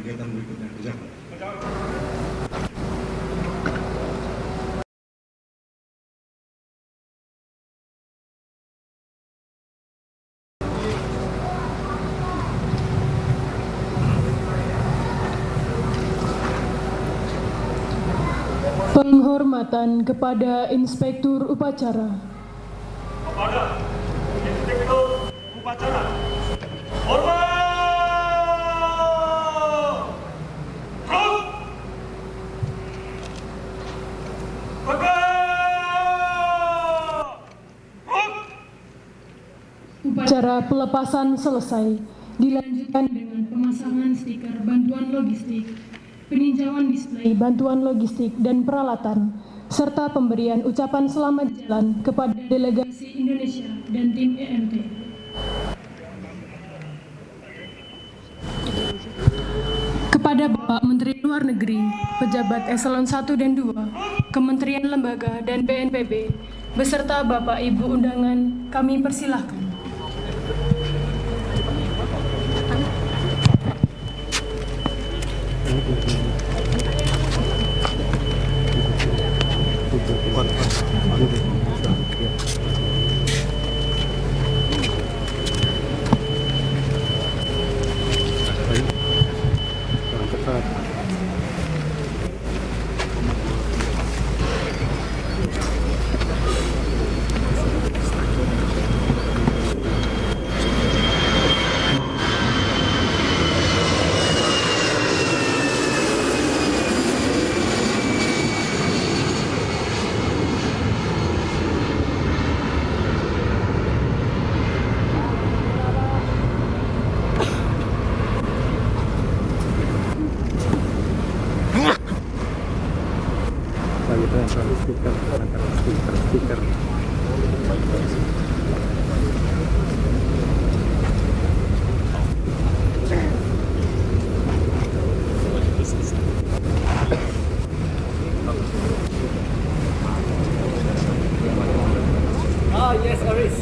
kegiatan berikutnya. Silakan. Penghormatan kepada Inspektur Upacara. Kepada Inspektur Upacara. Hormat! Rut! Tegak! Rut! Upacara pelepasan selesai, dilanjutkan dengan pemasangan stiker bantuan logistik, peninjauan display bantuan logistik dan peralatan, serta pemberian ucapan selamat jalan kepada delegasi Indonesia dan tim EMT. Kepada Bapak Menteri Luar Negeri, pejabat eselon 1 dan 2, Kementerian Lembaga dan BNPB, beserta Bapak Ibu undangan, kami persilahkan. Stiker. Yes, Aris.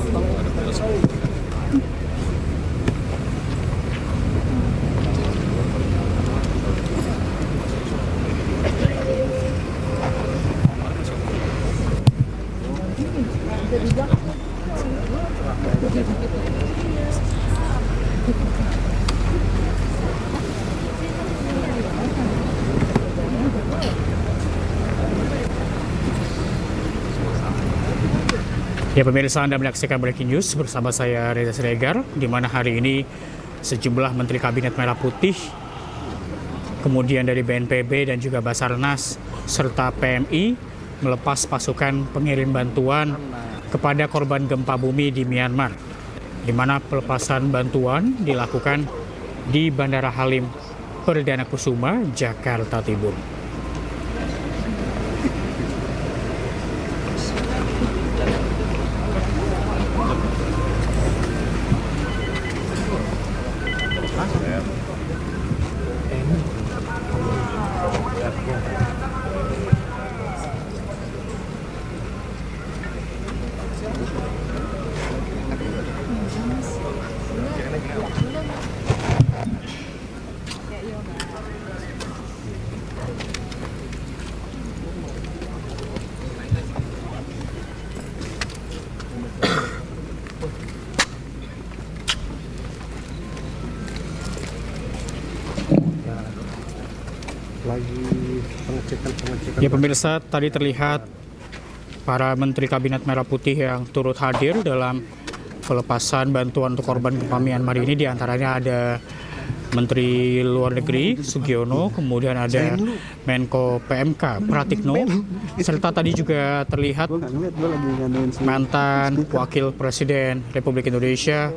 Ya pemirsa, Anda menyaksikan Breaking News bersama saya Reza Siregar, di mana hari ini sejumlah Menteri Kabinet Merah Putih, kemudian dari BNPB dan juga Basarnas serta PMI melepas pasukan pengirim bantuan kepada korban gempa bumi di Myanmar, di mana pelepasan bantuan dilakukan di Bandara Halim Perdana Kusuma, Jakarta Timur. Ya pemirsa, tadi terlihat para Menteri Kabinet Merah Putih yang turut hadir dalam pelepasan bantuan untuk korban gempa Myanmar ini. Di antaranya ada Menteri Luar Negeri Sugiono, kemudian ada Menko PMK Pratikno, serta tadi juga terlihat mantan Wakil Presiden Republik Indonesia,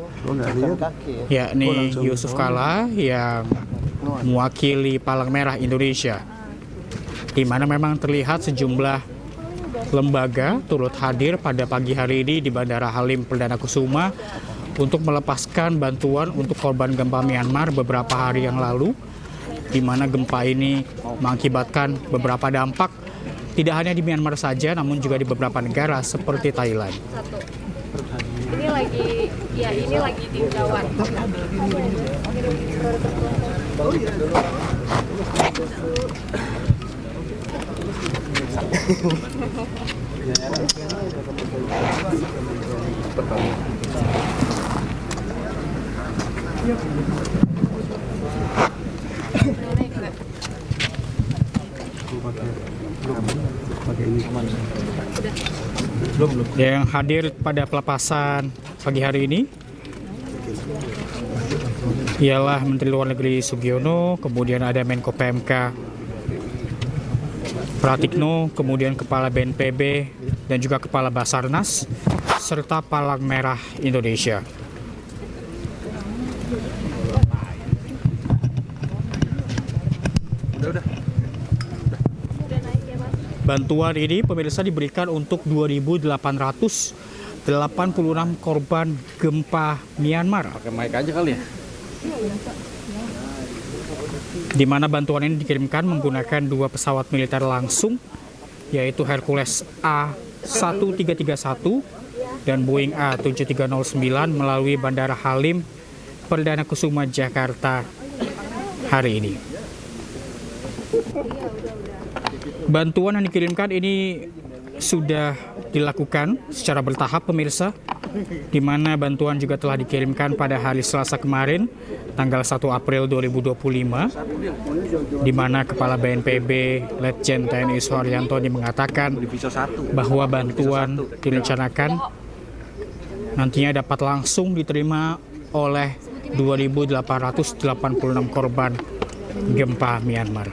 yakni Yusuf Kala, yang mewakili Palang Merah Indonesia, di mana memang terlihat sejumlah lembaga turut hadir pada pagi hari ini di Bandara Halim Perdana Kusuma untuk melepaskan bantuan untuk korban gempa Myanmar beberapa hari yang lalu, di mana gempa ini mengakibatkan beberapa dampak tidak hanya di Myanmar saja, namun juga di beberapa negara seperti Thailand. Ini lagi tinjauan. Yang hadir pada pelepasan pagi hari ini ialah Menteri Luar Negeri Sugiono, kemudian ada Menko PMK Pratikno, kemudian Kepala BNPB dan juga Kepala Basarnas serta Palang Merah Indonesia. Bantuan ini pemirsa diberikan untuk 2.886 korban gempa Myanmar. Pakai mic aja kali ya. Di mana bantuan ini dikirimkan menggunakan 2 pesawat militer langsung, yaitu Hercules A1331 dan Boeing A7309 melalui Bandara Halim Perdana Kusuma Jakarta hari ini. Bantuan yang dikirimkan ini sudah dilakukan secara bertahap pemirsa, di mana bantuan juga telah dikirimkan pada hari Selasa kemarin, tanggal 1 April 2025, di mana Kepala BNPB Letjen TNI Suharyanto mengatakan bahwa bantuan direncanakan nantinya dapat langsung diterima oleh 2.886 korban gempa Myanmar.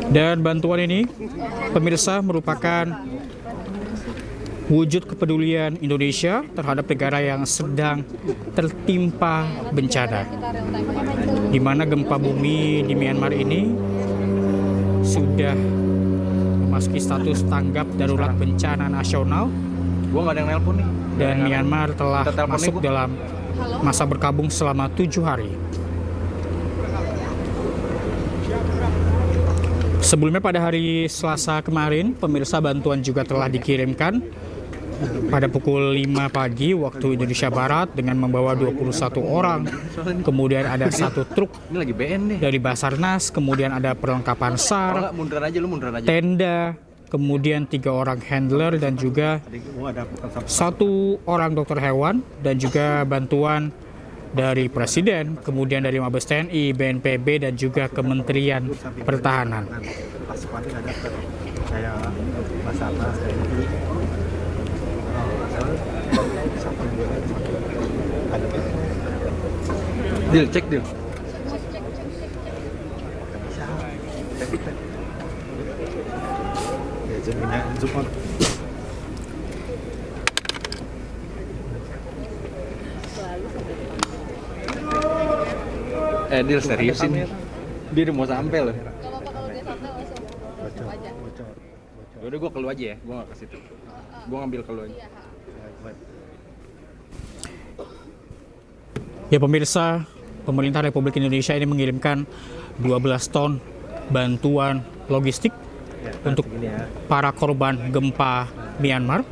Dan bantuan ini pemirsa merupakan wujud kepedulian Indonesia terhadap negara yang sedang tertimpa bencana, di mana gempa bumi di Myanmar ini sudah memasuki status tanggap darurat bencana nasional. Gua nggak ada yang nelpon nih. Dan Myanmar telah masuk dalam masa berkabung selama 7 hari. Sebelumnya pada hari Selasa kemarin, pemirsa, bantuan juga telah dikirimkan pada pukul 5 pagi waktu Indonesia Barat dengan membawa 21 orang. Kemudian ada 1 truk Ini lagi BN nih. dari Basarnas, kemudian ada perlengkapan SAR, Munduran aja, lu munduran aja. tenda, kemudian 3 orang handler dan juga 1 orang dokter hewan, dan juga bantuan dari Presiden, kemudian dari Mabes TNI, BNPB dan juga Kementerian Pertahanan. Pasukannya ada kayak Basarnas kayak gitu. Deal, cek deal. Deal seriusin. Dia udah mau sampai loh. Gak apa-apa kalau dia sampai langsung aja. Yaudah gua keluar aja ya, gua nggak ke situ. Gua ngambil keluar aja. Ya pemirsa, pemerintah Republik Indonesia ini mengirimkan 12 ton bantuan logistik untuk para korban gempa Myanmar,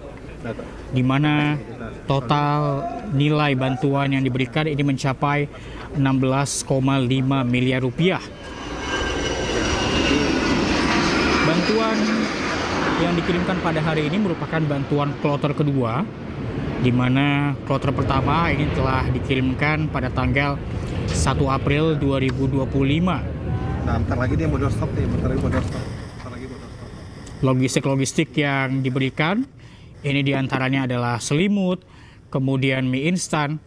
di mana total nilai bantuan yang diberikan ini mencapai 16,5 miliar rupiah. Bantuan yang dikirimkan pada hari ini merupakan bantuan kloter kedua, di mana kloter pertama ini telah dikirimkan pada tanggal 1 April 2025. Nah, bentar lagi dia bodor stop nih, bentar lagi bodor stop. Logistik yang diberikan ini diantaranya adalah selimut, kemudian mie instan,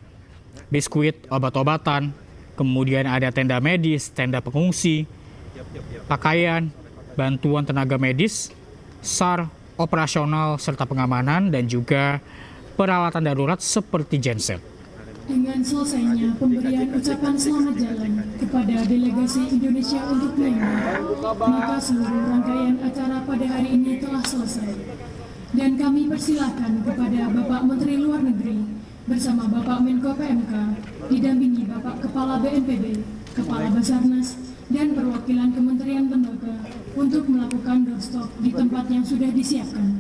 biskuit, obat-obatan, kemudian ada tenda medis, tenda pengungsi, pakaian, bantuan tenaga medis, SAR, operasional serta pengamanan, dan juga peralatan darurat seperti genset. Dengan selesainya pemberian ucapan selamat jalan kepada delegasi Indonesia untuk Myanmar, maka seluruh rangkaian acara pada hari ini telah selesai. Dan kami persilakan kepada Bapak Menteri Luar Negeri, bersama Bapak Menko PMK, didampingi Bapak Kepala BNPB, Kepala Basarnas, dan perwakilan Kementerian Lembaga untuk melakukan doorstop di tempat yang sudah disiapkan.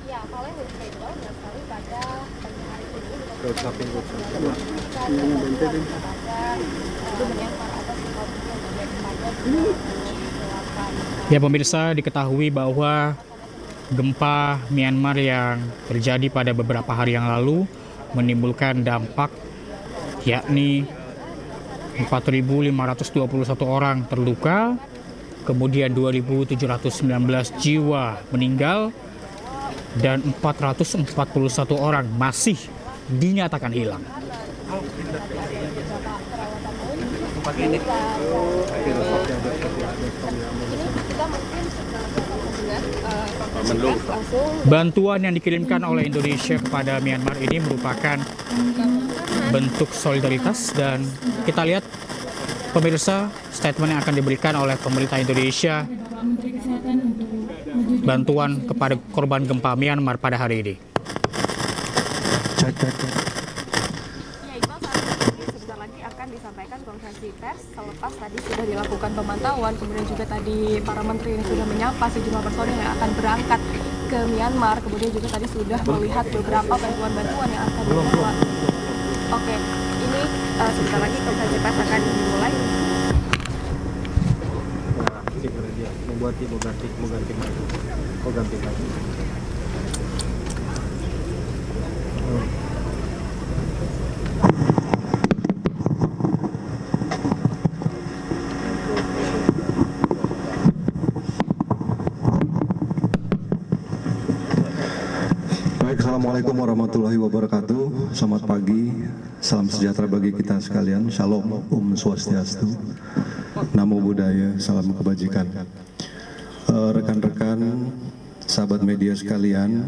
Ya, kalau yang schedule nggak sekali pada pagi hari ini Doorstopping. Ya pemirsa, diketahui bahwa gempa Myanmar yang terjadi pada beberapa hari yang lalu menimbulkan dampak yakni 4.521 orang terluka, kemudian 2.719 jiwa meninggal, dan 441 orang masih dinyatakan hilang. Bantuan yang dikirimkan oleh Indonesia kepada Myanmar ini merupakan bentuk solidaritas, dan kita lihat pemirsa statement yang akan diberikan oleh pemerintah Indonesia bantuan kepada korban gempa Myanmar pada hari ini. Ya, Iqbal, saat ini sebentar lagi akan disampaikan konferensi pers selepas tadi sudah dilakukan pemantauan, kemudian juga tadi para menteri yang sudah menyapa sejumlah personil yang akan berangkat ke Myanmar, kemudian juga tadi sudah melihat beberapa bantuan-bantuan yang akan dibawa. Oke, ini sebentar lagi konferensi pers akan dimulai. Dia membuat dia mau ganti lagi. Baik, Assalamualaikum warahmatullahi wabarakatuh. Selamat pagi, salam sejahtera bagi kita sekalian. Shalom, Swastiastu, Namo Buddhaya, salam kebajikan. Rekan-rekan, sahabat media sekalian,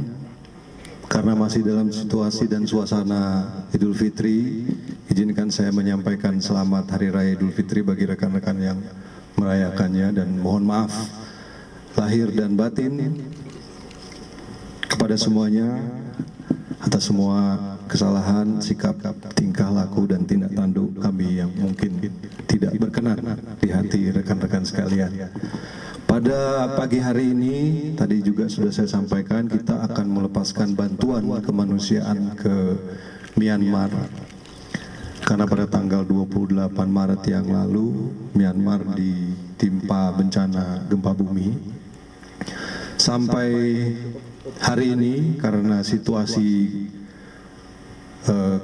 karena masih dalam situasi dan suasana Idul Fitri, izinkan saya menyampaikan selamat Hari Raya Idul Fitri bagi rekan-rekan yang merayakannya, dan mohon maaf lahir dan batin kepada semuanya atas semua kesalahan, sikap, tingkah laku, dan tindak tanduk kami yang mungkin tidak berkenan di hati rekan-rekan sekalian. Pada pagi hari ini, tadi juga sudah saya sampaikan, kita akan melepaskan bantuan kemanusiaan ke Myanmar. Karena pada tanggal 28 Maret yang lalu, Myanmar ditimpa bencana gempa bumi. Sampai hari ini, karena situasi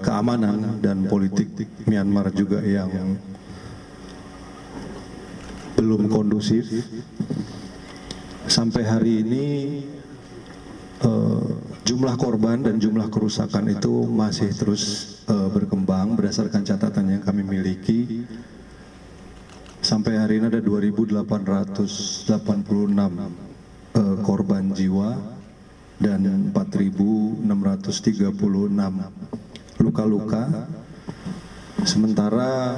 keamanan dan politik Myanmar juga yang belum kondusif, sampai hari ini jumlah korban dan jumlah kerusakan itu masih terus berkembang. Berdasarkan catatan yang kami miliki, sampai hari ini ada 2.886 korban jiwa dan 4.636 luka-luka. Sementara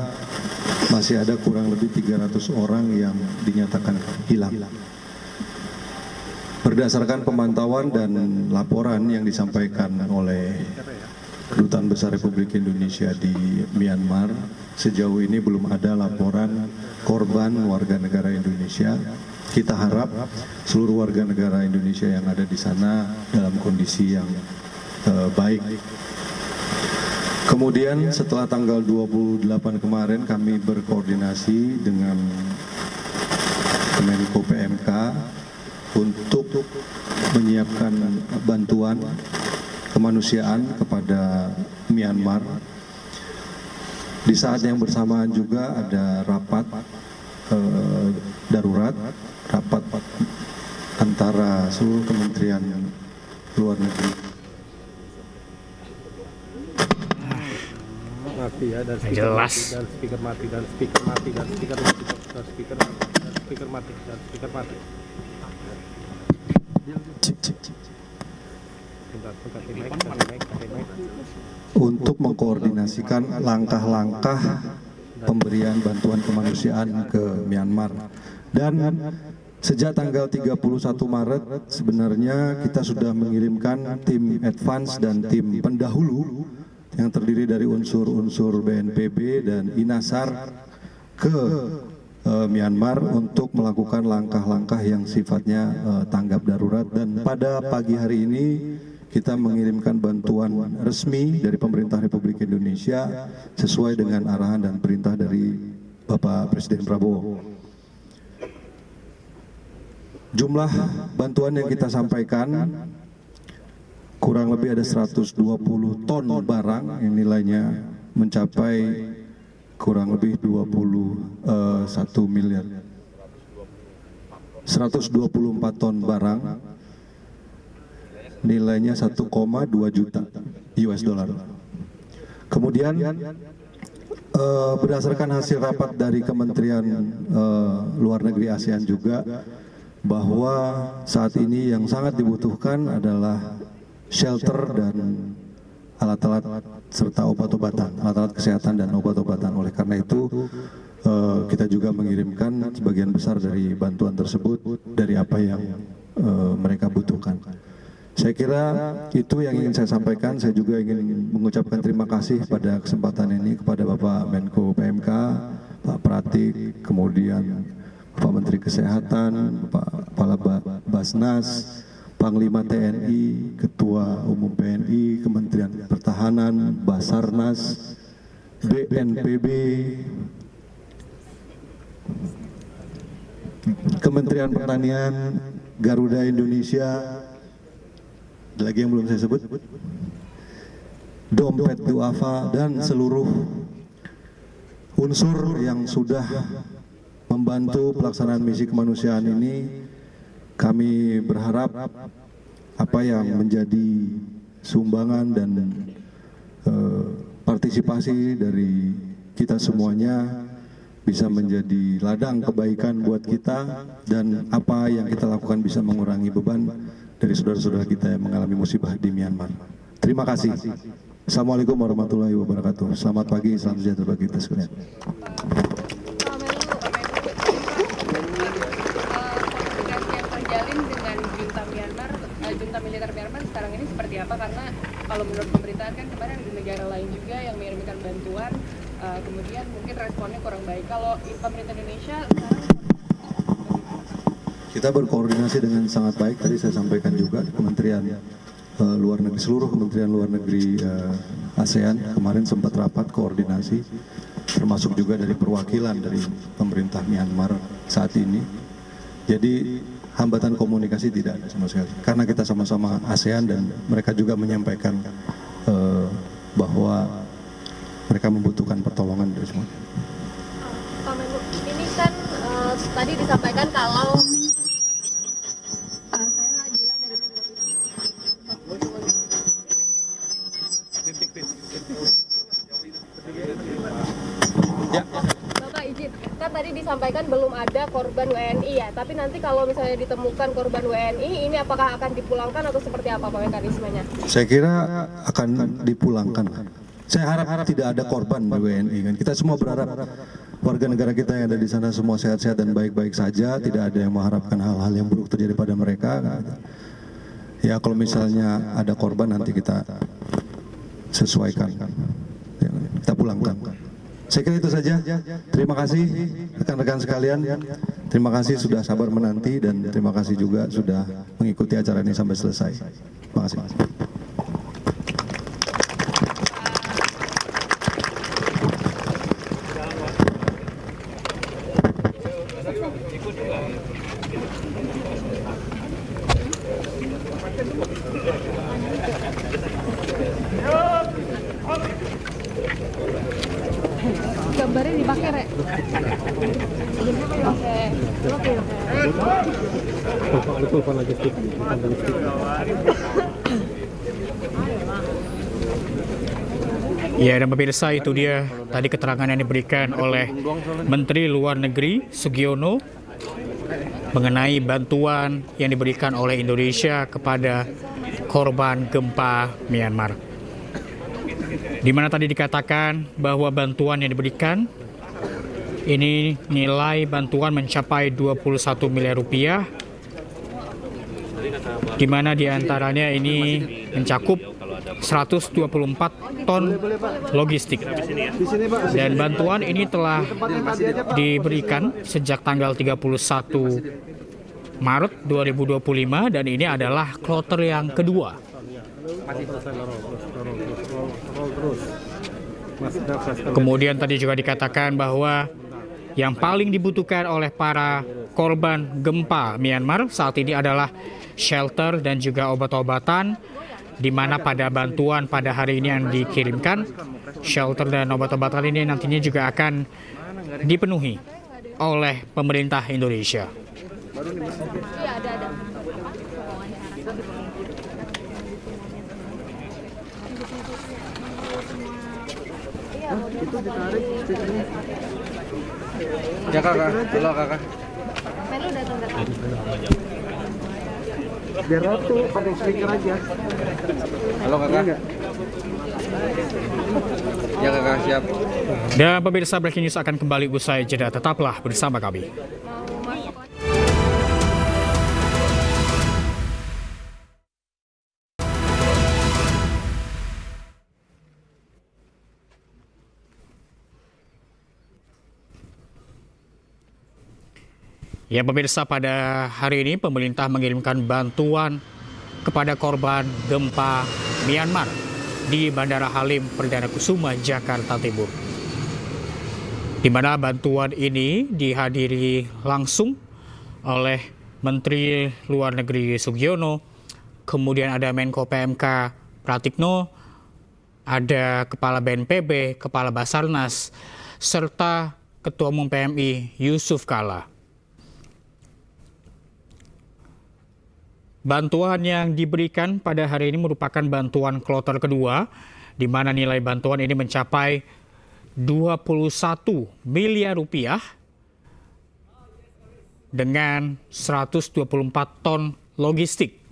masih ada kurang lebih 300 orang yang dinyatakan hilang. Berdasarkan pemantauan dan laporan yang disampaikan oleh Kedutaan Besar Republik Indonesia di Myanmar, sejauh ini belum ada laporan korban warga negara Indonesia. Kita harap seluruh warga negara Indonesia yang ada di sana dalam kondisi yang baik. Kemudian setelah tanggal 28 kemarin kami berkoordinasi dengan Kemenko PMK untuk menyiapkan bantuan kemanusiaan kepada Myanmar. Di saat yang bersamaan juga ada rapat darurat, rapat antara seluruh kementerian luar negeri. Mati ya, dan Jelas. speaker mati, dan speaker mati, dan speaker mati, dan speaker mati, dan speaker mati, dan speaker mati. Untuk mengkoordinasikan langkah-langkah pemberian bantuan kemanusiaan ke Myanmar. Dan Sejak tanggal 31 Maret sebenarnya kita sudah mengirimkan tim advance dan tim pendahulu yang terdiri dari unsur-unsur BNPB dan INASAR ke Myanmar untuk melakukan langkah-langkah yang sifatnya tanggap darurat, dan pada pagi hari ini kita mengirimkan bantuan resmi dari pemerintah Republik Indonesia sesuai dengan arahan dan perintah dari Bapak Presiden Prabowo. Jumlah bantuan yang kita sampaikan kurang lebih ada 120 ton barang yang nilainya mencapai kurang lebih 1 miliar. 124 ton barang nilainya 1,2 juta US dollar. Kemudian berdasarkan hasil rapat dari Kementerian Luar Negeri ASEAN juga, bahwa saat ini yang sangat dibutuhkan adalah shelter dan alat-alat serta obat-obatan, alat-alat kesehatan dan obat-obatan. Oleh karena itu kita juga mengirimkan sebagian besar dari bantuan tersebut dari apa yang mereka butuhkan. Saya kira itu yang ingin saya sampaikan. Saya juga ingin mengucapkan terima kasih pada kesempatan ini kepada Bapak Menko PMK, Pak Pratik, kemudian Pak Menteri Kesehatan, Pak Kepala Basnas, Panglima TNI, Ketua Umum PNI, Kementerian Pertahanan, Basarnas, BNPB, Kementerian Pertanian, Garuda Indonesia, ada lagi yang belum saya sebut, Dompet Duafa, dan seluruh unsur yang sudah membantu pelaksanaan misi kemanusiaan ini. Kami berharap apa yang menjadi sumbangan dan partisipasi dari kita semuanya bisa menjadi ladang kebaikan buat kita, dan apa yang kita lakukan bisa mengurangi beban dari saudara-saudara kita yang mengalami musibah di Myanmar. Terima kasih. Assalamualaikum warahmatullahi wabarakatuh. Selamat pagi, salam sejahtera bagi kita sekalian. Junta militer Myanmar sekarang ini seperti apa? Karena kalau menurut pemberitaan kan kemarin ada negara lain juga yang mengirimkan bantuan, kemudian mungkin responnya kurang baik. Kalau pemerintah Indonesia sekarang kita berkoordinasi dengan sangat baik. Tadi saya sampaikan juga Kementerian Luar Negeri, seluruh Kementerian Luar Negeri ASEAN kemarin sempat rapat koordinasi, termasuk juga dari perwakilan dari pemerintah Myanmar saat ini. Jadi hambatan komunikasi tidak ada sama sekali, karena kita sama-sama ASEAN dan mereka juga menyampaikan bahwa mereka membutuhkan pertolongan dari semua. Pak Menlu, ini kan tadi disampaikan kalau saya Adila dari Bapak izin, kan tadi disampaikan belum ada korban WNI ya, tapi nanti kalau misalnya ditemukan korban WNI, ini apakah akan dipulangkan atau seperti apa Pak mekanismenya? Saya kira akan dipulangkan. Saya harap tidak ada korban di WNI kan. Kita semua berharap warga negara kita yang ada di sana semua sehat-sehat dan baik-baik saja, tidak ada yang mengharapkan hal-hal yang buruk terjadi pada mereka. Ya kalau misalnya ada korban nanti kita sesuaikan, kita pulangkan. Saya kira itu saja. Terima kasih rekan-rekan sekalian. Terima kasih sudah sabar menanti, dan terima kasih juga sudah mengikuti acara ini sampai selesai. Terima kasih. Gambarnya dipakai, Rek. Oke. Telepon logistik. Ya, dan pemirsa, itu dia tadi keterangan yang diberikan oleh Menteri Luar Negeri Sugiono mengenai bantuan yang diberikan oleh Indonesia kepada korban gempa Myanmar. Di mana tadi dikatakan bahwa bantuan yang diberikan Ini nilai bantuan mencapai 21 miliar rupiah, di mana diantaranya ini mencakup 124 ton logistik. Dan bantuan ini telah diberikan sejak tanggal 31 Maret 2025 dan ini adalah kloter yang kedua. Kemudian tadi juga dikatakan bahwa yang paling dibutuhkan oleh para korban gempa Myanmar saat ini adalah shelter dan juga obat-obatan, di mana pada bantuan pada hari ini yang dikirimkan, shelter dan obat-obatan ini nantinya juga akan dipenuhi oleh pemerintah Indonesia. Ya kakak, halo kakak. Biar Ratu pakai speaker aja. Halo kakak. Ya kakak, siap. Dan pemirsa, Breaking News akan kembali usai jeda. Tetaplah bersama kami. Ya pemirsa, pada hari ini pemerintah mengirimkan bantuan kepada korban gempa Myanmar di Bandara Halim Perdana Kusuma, Jakarta Timur. Di mana bantuan ini dihadiri langsung oleh Menteri Luar Negeri Sugiono, kemudian ada Menko PMK Pratikno, ada Kepala BNPB, Kepala Basarnas, serta Ketua Umum PMI Yusuf Kala. Bantuan yang diberikan pada hari ini merupakan bantuan kloter kedua, di mana nilai bantuan ini mencapai 21 miliar rupiah dengan 124 ton logistik.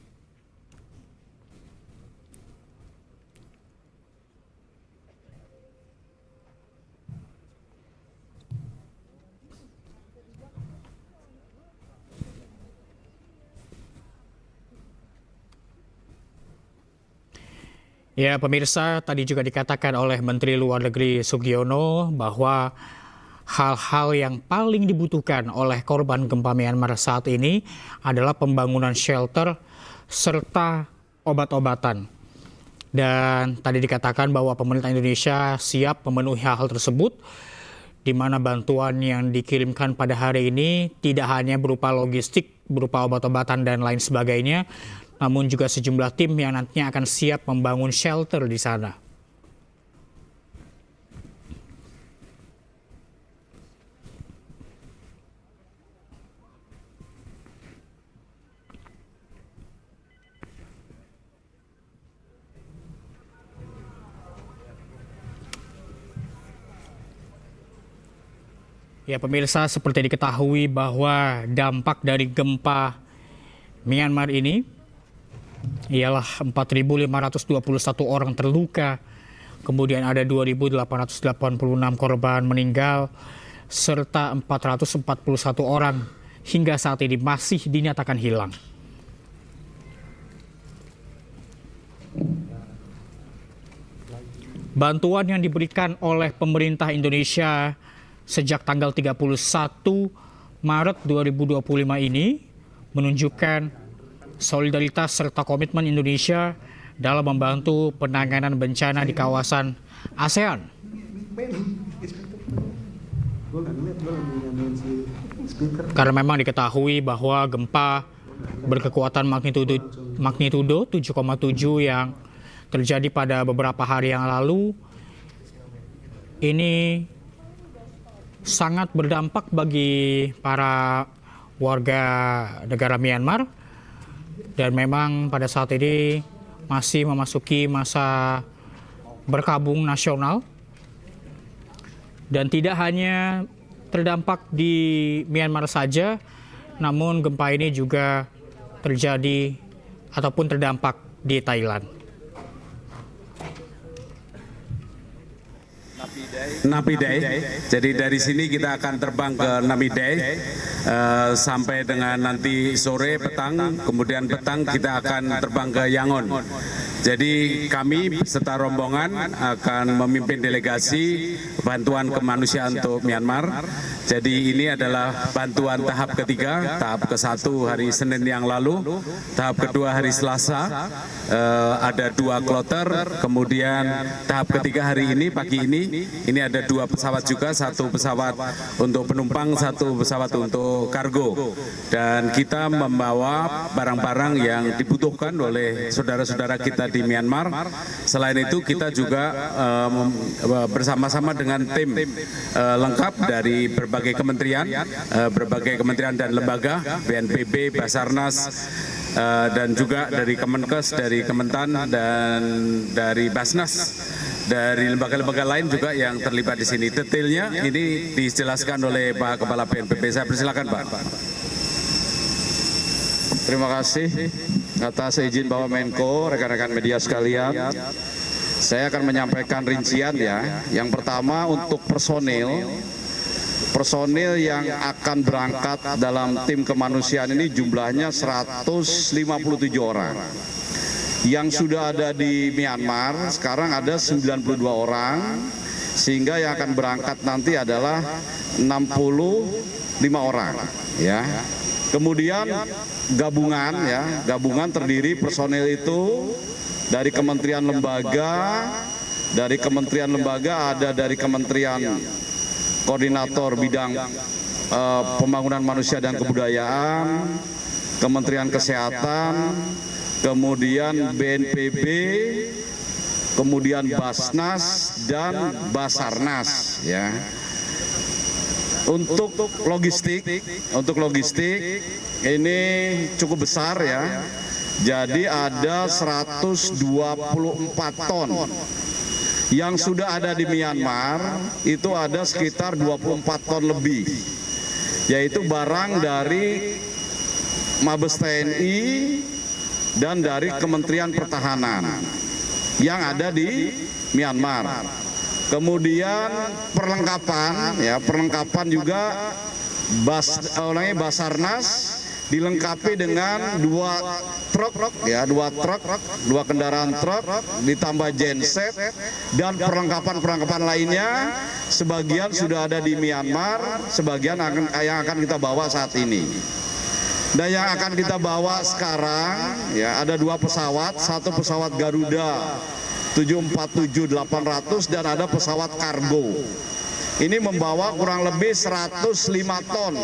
Ya pemirsa, tadi juga dikatakan oleh Menteri Luar Negeri Sugiono bahwa hal-hal yang paling dibutuhkan oleh korban gempa Myanmar saat ini adalah pembangunan shelter serta obat-obatan. Dan tadi dikatakan bahwa pemerintah Indonesia siap memenuhi hal tersebut, di mana bantuan yang dikirimkan pada hari ini tidak hanya berupa logistik, berupa obat-obatan dan lain sebagainya, namun juga sejumlah tim yang nantinya akan siap membangun shelter di sana. Ya pemirsa, seperti diketahui bahwa dampak dari gempa Myanmar ini ialah 4.521 orang terluka, kemudian ada 2.886 korban meninggal, serta 441 orang hingga saat ini masih dinyatakan hilang. Bantuan yang diberikan oleh pemerintah Indonesia sejak tanggal 31 Maret 2025 ini menunjukkan solidaritas serta komitmen Indonesia dalam membantu penanganan bencana di kawasan ASEAN. Karena memang diketahui bahwa gempa berkekuatan magnitudo 7,7 yang terjadi pada beberapa hari yang lalu ini sangat berdampak bagi para warga negara Myanmar. Dan memang pada saat ini masih memasuki masa berkabung nasional. Dan tidak hanya terdampak di Myanmar saja, namun gempa ini juga terjadi ataupun terdampak di Thailand. Napi Day. Jadi dari sini kita akan terbang ke Napi Day sampai dengan nanti sore petang, kemudian petang kita akan terbang ke Yangon. Jadi kami beserta rombongan akan memimpin delegasi bantuan kemanusiaan untuk Myanmar. Jadi ini adalah bantuan tahap ketiga, tahap ke-1 hari Senin yang lalu, tahap kedua hari Selasa, ada 2 kloter, kemudian tahap ketiga hari ini, pagi ini ada 2 pesawat juga, 1 pesawat untuk penumpang, 1 pesawat untuk kargo. Dan kita membawa barang-barang yang dibutuhkan oleh saudara-saudara kita di Myanmar. Selain itu kita juga bersama-sama dengan tim lengkap dari berbagai kementerian dan lembaga, BNPB, Basarnas, dan juga dari Kemenkes, dari Kementan, dan dari Basnas, dari lembaga-lembaga lain juga yang terlibat di sini. Detailnya ini dijelaskan oleh Pak Kepala BNPB. Saya persilakan Pak. Terima kasih atas izin Bapak Menko, rekan-rekan media sekalian. Saya akan menyampaikan rincian ya. Yang pertama untuk personil yang akan berangkat dalam tim kemanusiaan ini jumlahnya 157 orang. Yang sudah ada di Myanmar sekarang ada 92 orang, sehingga yang akan berangkat nanti adalah 65 orang ya. Kemudian gabungan terdiri personil itu dari kementerian lembaga, ada dari Kementerian Koordinator Bidang Pembangunan Manusia dan Kebudayaan, Kementerian Kesehatan, kemudian BNPB, kemudian Basnas dan Basarnas ya. Untuk logistik ini cukup besar ya. Jadi ada 124 ton. Yang sudah ada di Myanmar itu ada sekitar 24 ton lebih. Yaitu barang dari Mabes TNI dan dari Kementerian Pertahanan yang ada di Myanmar. Kemudian perlengkapan juga Basarnas dilengkapi dengan 2 kendaraan truk, ditambah genset dan perlengkapan lainnya. Sebagian sudah ada di Myanmar, sebagian yang akan kita bawa saat ini. Dan yang akan kita bawa sekarang ya ada 2 pesawat, 1 pesawat Garuda 747-800 dan ada pesawat kargo. Ini membawa kurang lebih 105 ton.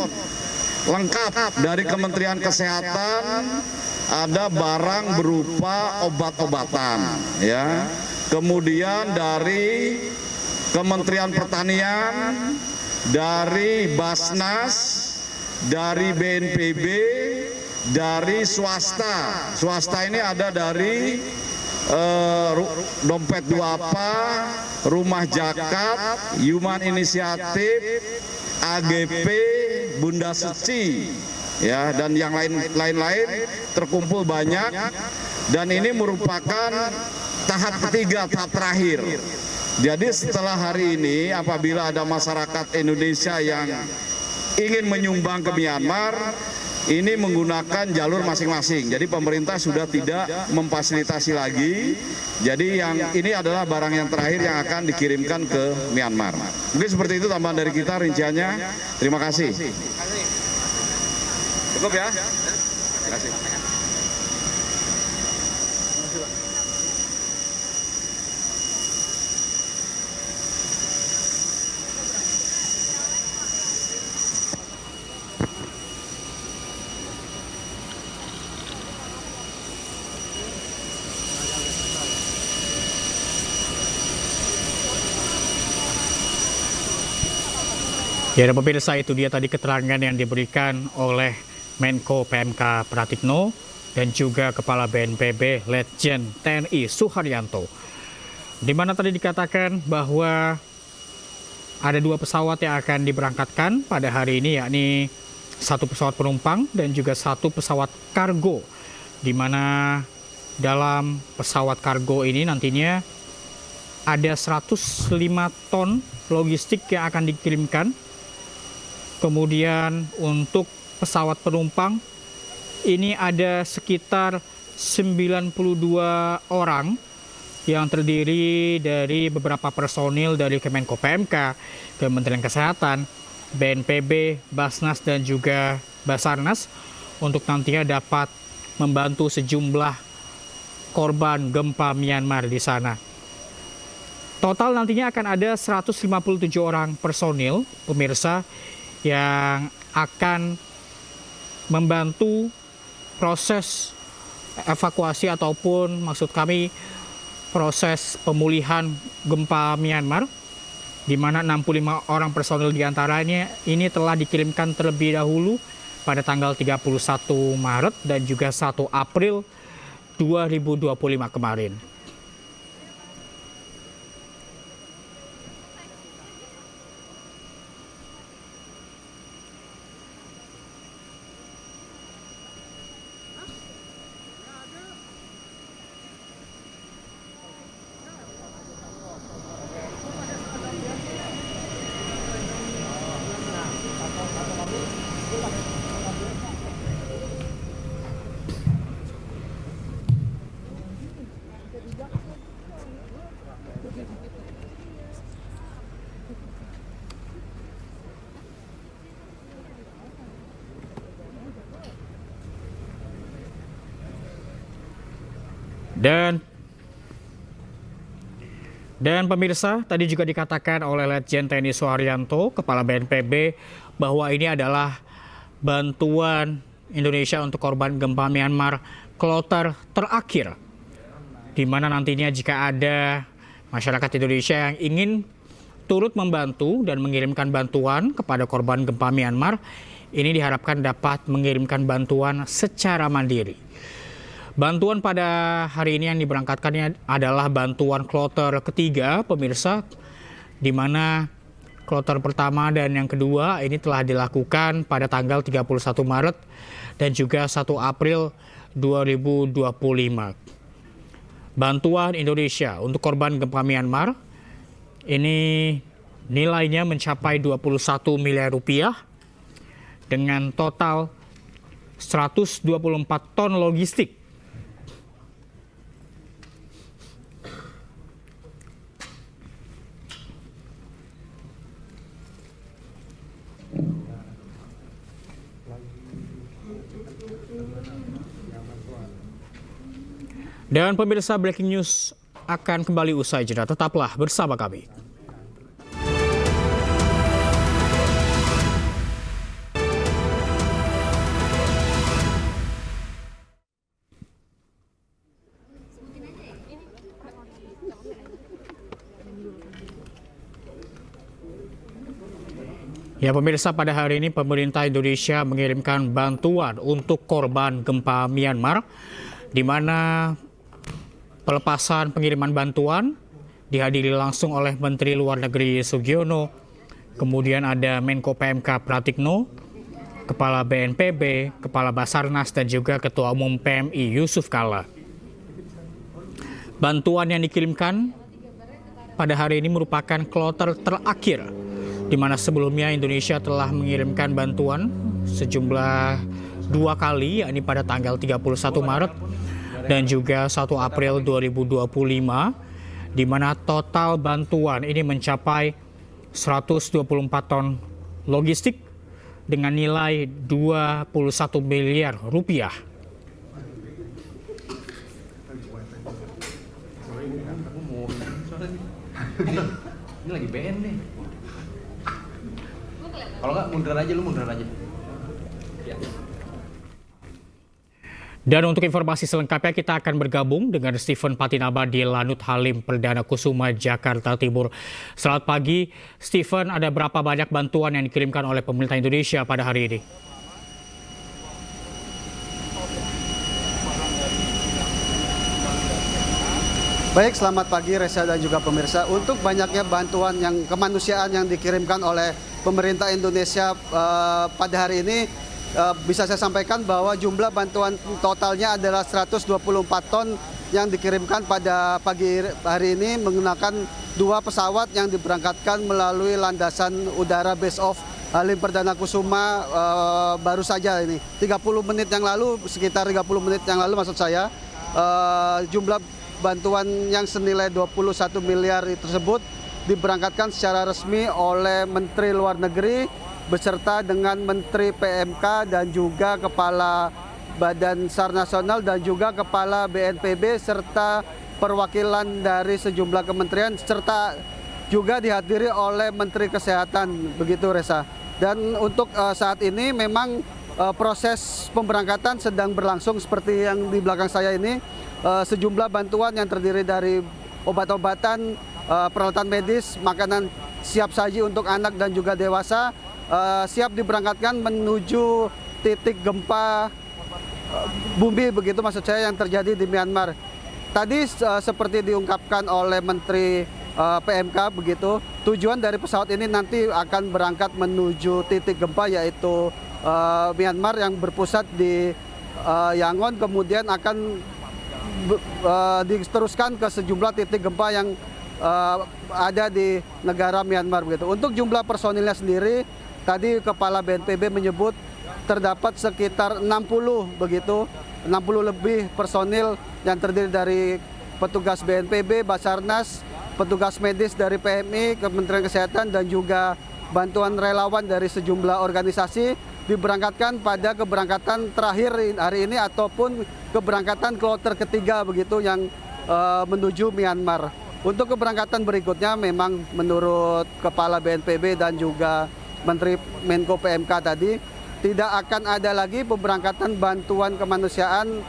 Lengkap dari Kementerian Kesehatan, ada barang berupa obat-obatan ya. Kemudian dari Kementerian Pertanian, dari Basnas, dari BNPB, dari swasta. Swasta ini ada dari Dompet Duapa, Rumah Jakat, Human Inisiatif, AGP, Bunda Suci ya, dan yang lain-lain terkumpul banyak. Dan ini merupakan tahap ketiga, tahap terakhir. Jadi setelah hari ini apabila ada masyarakat Indonesia yang ingin menyumbang ke Myanmar, ini menggunakan jalur masing-masing. Jadi pemerintah sudah tidak memfasilitasi lagi. Jadi yang ini adalah barang yang terakhir yang akan dikirimkan ke Myanmar. Mungkin seperti itu tambahan dari kita rinciannya. Terima kasih. Cukup ya? Terima kasih. Ya, dan pemirsa, itu dia tadi keterangan yang diberikan oleh Menko PMK Pratikno dan juga Kepala BNPB Letjen TNI Suharyanto. Di mana tadi dikatakan bahwa ada 2 pesawat yang akan diberangkatkan pada hari ini, yakni 1 pesawat penumpang dan juga 1 pesawat kargo. Di mana dalam pesawat kargo ini nantinya ada 105 ton logistik yang akan dikirimkan. Kemudian untuk pesawat penumpang ini ada sekitar 92 orang yang terdiri dari beberapa personil dari Kemenko PMK, Kementerian Kesehatan, BNPB, Basnas dan juga Basarnas untuk nantinya dapat membantu sejumlah korban gempa Myanmar di sana. Total nantinya akan ada 157 orang personil, pemirsa, yang akan membantu proses evakuasi ataupun maksud kami proses pemulihan gempa Myanmar, di mana 65 orang personil diantaranya ini telah dikirimkan terlebih dahulu pada tanggal 31 Maret dan juga 1 April 2025 kemarin. Dan pemirsa, tadi juga dikatakan oleh Letjen TNI Suharyanto, Kepala BNPB, bahwa ini adalah bantuan Indonesia untuk korban gempa Myanmar kloter terakhir, di mana nantinya jika ada masyarakat Indonesia yang ingin turut membantu dan mengirimkan bantuan kepada korban gempa Myanmar, ini diharapkan dapat mengirimkan bantuan secara mandiri. Bantuan pada hari ini yang diberangkatkannya adalah bantuan kloter ketiga, pemirsa, di mana kloter pertama dan yang kedua ini telah dilakukan pada tanggal 31 Maret dan juga 1 April 2025. Bantuan Indonesia untuk korban gempa Myanmar ini nilainya mencapai 21 miliar rupiah dengan total 124 ton logistik. Dan pemirsa, breaking news akan kembali usai jeda. Tetaplah bersama kami. Ya pemirsa, pada hari ini pemerintah Indonesia mengirimkan bantuan untuk korban gempa Myanmar, di mana pelepasan pengiriman bantuan dihadiri langsung oleh Menteri Luar Negeri Sugiono, kemudian ada Menko PMK Pratikno, Kepala BNPB, Kepala Basarnas, dan juga Ketua Umum PMI Yusuf Kala. Bantuan yang dikirimkan pada hari ini merupakan kloter terakhir, di mana sebelumnya Indonesia telah mengirimkan bantuan sejumlah 2 kali, yakni pada tanggal 31 Maret dan juga 1 April 2025, di mana total bantuan ini mencapai 124 ton logistik dengan nilai 21 miliar rupiah. Ini lagi BN nih. Kalau nggak mundur aja, lu mundur aja. Ya. Dan untuk informasi selengkapnya kita akan bergabung dengan Stephen Patinaba di Lanut Halim Perdana Kusuma, Jakarta Timur. Selamat pagi, Stephen. Ada berapa banyak bantuan yang dikirimkan oleh pemerintah Indonesia pada hari ini? Baik, selamat pagi Reza dan juga pemirsa. Untuk banyaknya bantuan yang kemanusiaan yang dikirimkan oleh pemerintah Indonesia pada hari ini, bisa saya sampaikan bahwa jumlah bantuan totalnya adalah 124 ton yang dikirimkan pada pagi hari ini menggunakan 2 pesawat yang diberangkatkan melalui landasan udara Base of Halim Perdana Kusuma baru saja ini. 30 menit yang lalu, sekitar 30 menit yang lalu maksud saya, jumlah bantuan yang senilai 21 miliar tersebut diberangkatkan secara resmi oleh Menteri Luar Negeri beserta dengan Menteri PMK dan juga Kepala Badan SAR Nasional dan juga Kepala BNPB serta perwakilan dari sejumlah kementerian serta juga dihadiri oleh Menteri Kesehatan, begitu Reza. Dan untuk saat ini memang proses pemberangkatan sedang berlangsung seperti yang di belakang saya ini. Sejumlah bantuan yang terdiri dari obat-obatan, peralatan medis, makanan siap saji untuk anak dan juga dewasa siap diberangkatkan menuju titik gempa bumi, begitu maksud saya, yang terjadi di Myanmar. Tadi seperti diungkapkan oleh Menteri PMK begitu, tujuan dari pesawat ini nanti akan berangkat menuju titik gempa yaitu Myanmar yang berpusat di Yangon, kemudian akan diteruskan ke sejumlah titik gempa yang ada di negara Myanmar begitu. Untuk jumlah personilnya sendiri, tadi Kepala BNPB menyebut terdapat sekitar 60 begitu, 60 lebih personil yang terdiri dari petugas BNPB, Basarnas, petugas medis dari PMI, Kementerian Kesehatan dan juga bantuan relawan dari sejumlah organisasi diberangkatkan pada keberangkatan terakhir hari ini ataupun keberangkatan kloter ketiga begitu yang menuju Myanmar. Untuk keberangkatan berikutnya memang menurut Kepala BNPB dan juga Menteri Menko PMK tadi tidak akan ada lagi pemberangkatan bantuan kemanusiaan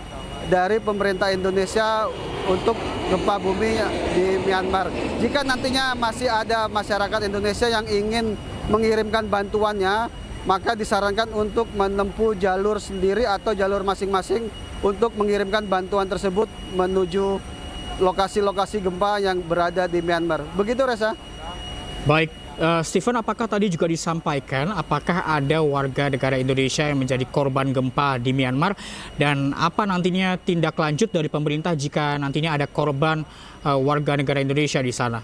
dari pemerintah Indonesia untuk gempa bumi di Myanmar. Jika nantinya masih ada masyarakat Indonesia yang ingin mengirimkan bantuannya, maka disarankan untuk menempuh jalur sendiri atau jalur masing-masing untuk mengirimkan bantuan tersebut menuju lokasi-lokasi gempa yang berada di Myanmar. Begitu Reza. Baik, Stephen, apakah tadi juga disampaikan apakah ada warga negara Indonesia yang menjadi korban gempa di Myanmar dan apa nantinya tindak lanjut dari pemerintah jika nantinya ada korban warga negara Indonesia di sana?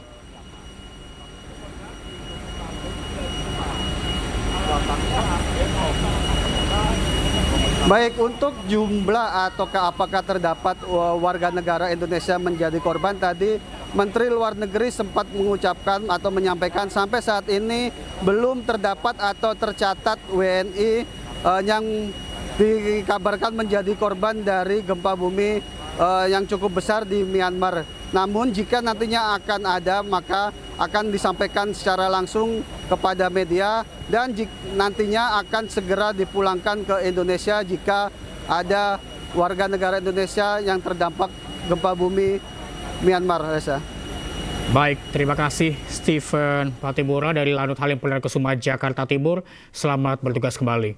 Baik, untuk jumlah atau apakah terdapat warga negara Indonesia menjadi korban, tadi Menteri Luar Negeri sempat mengucapkan atau menyampaikan sampai saat ini belum terdapat atau tercatat WNI yang dikabarkan menjadi korban dari gempa bumi yang cukup besar di Myanmar. Namun jika nantinya akan ada, maka akan disampaikan secara langsung kepada media dan nantinya akan segera dipulangkan ke Indonesia jika ada warga negara Indonesia yang terdampak gempa bumi Myanmar, Reza. Baik, terima kasih Stephen Patibura dari Lanut Halim Perdana Kusuma, Jakarta Timur. Selamat bertugas kembali.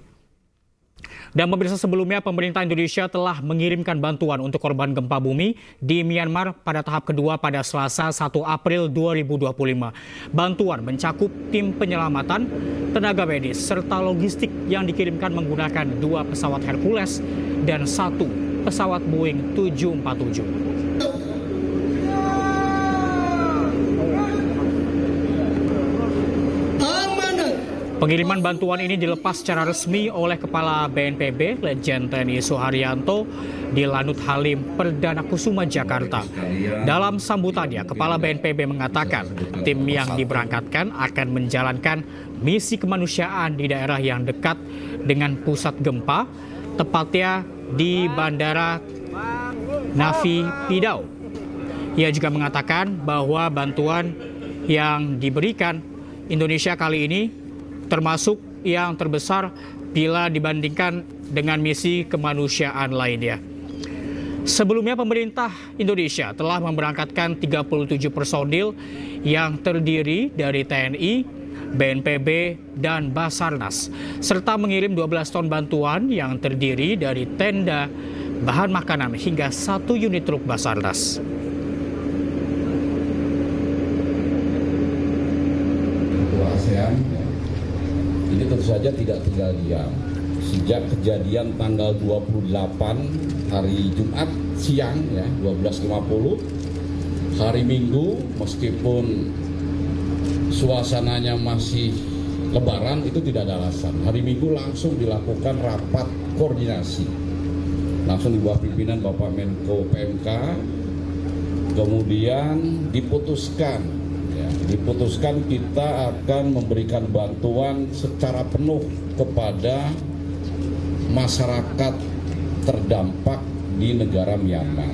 Dan pemirsa, sebelumnya pemerintah Indonesia telah mengirimkan bantuan untuk korban gempa bumi di Myanmar pada tahap kedua pada Selasa 1 April 2025. Bantuan mencakup tim penyelamatan, tenaga medis, serta logistik yang dikirimkan menggunakan 2 pesawat Hercules dan 1 pesawat Boeing 747. Pengiriman bantuan ini dilepas secara resmi oleh Kepala BNPB, Letjen TNI Suharyanto di Lanut Halim Perdana Kusuma, Jakarta. Dalam sambutannya, Kepala BNPB mengatakan tim yang diberangkatkan akan menjalankan misi kemanusiaan di daerah yang dekat dengan pusat gempa, tepatnya di Bandara Nafi Pidau. Ia juga mengatakan bahwa bantuan yang diberikan Indonesia kali ini termasuk yang terbesar bila dibandingkan dengan misi kemanusiaan lainnya. Sebelumnya pemerintah Indonesia telah memberangkatkan 37 personil yang terdiri dari TNI, BNPB, dan Basarnas, serta mengirim 12 ton bantuan yang terdiri dari tenda, bahan makanan, hingga 1 unit truk Basarnas. ASEAN ini tentu saja tidak tinggal diam. Sejak kejadian tanggal 28 hari Jumat siang ya 12.50 hari Minggu, meskipun suasananya masih Lebaran, itu tidak ada alasan. Hari Minggu langsung dilakukan rapat koordinasi, langsung di bawah pimpinan Bapak Menko PMK, kemudian diputuskan kita akan memberikan bantuan secara penuh kepada masyarakat terdampak di negara Myanmar.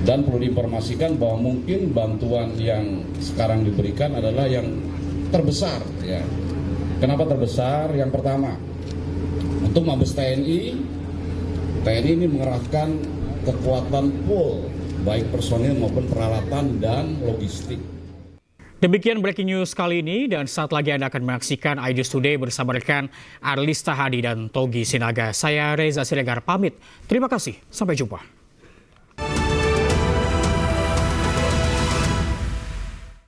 Dan perlu diinformasikan bahwa mungkin bantuan yang sekarang diberikan adalah yang terbesar ya. Kenapa terbesar? Yang pertama, untuk Mabes TNI ini mengerahkan kekuatan full baik personil maupun peralatan dan logistik. Demikian breaking news kali ini, dan saat lagi Anda akan menyaksikan iNews Today bersama rekan Arlista Hadi dan Togi Sinaga. Saya Reza Siregar pamit. Terima kasih, sampai jumpa.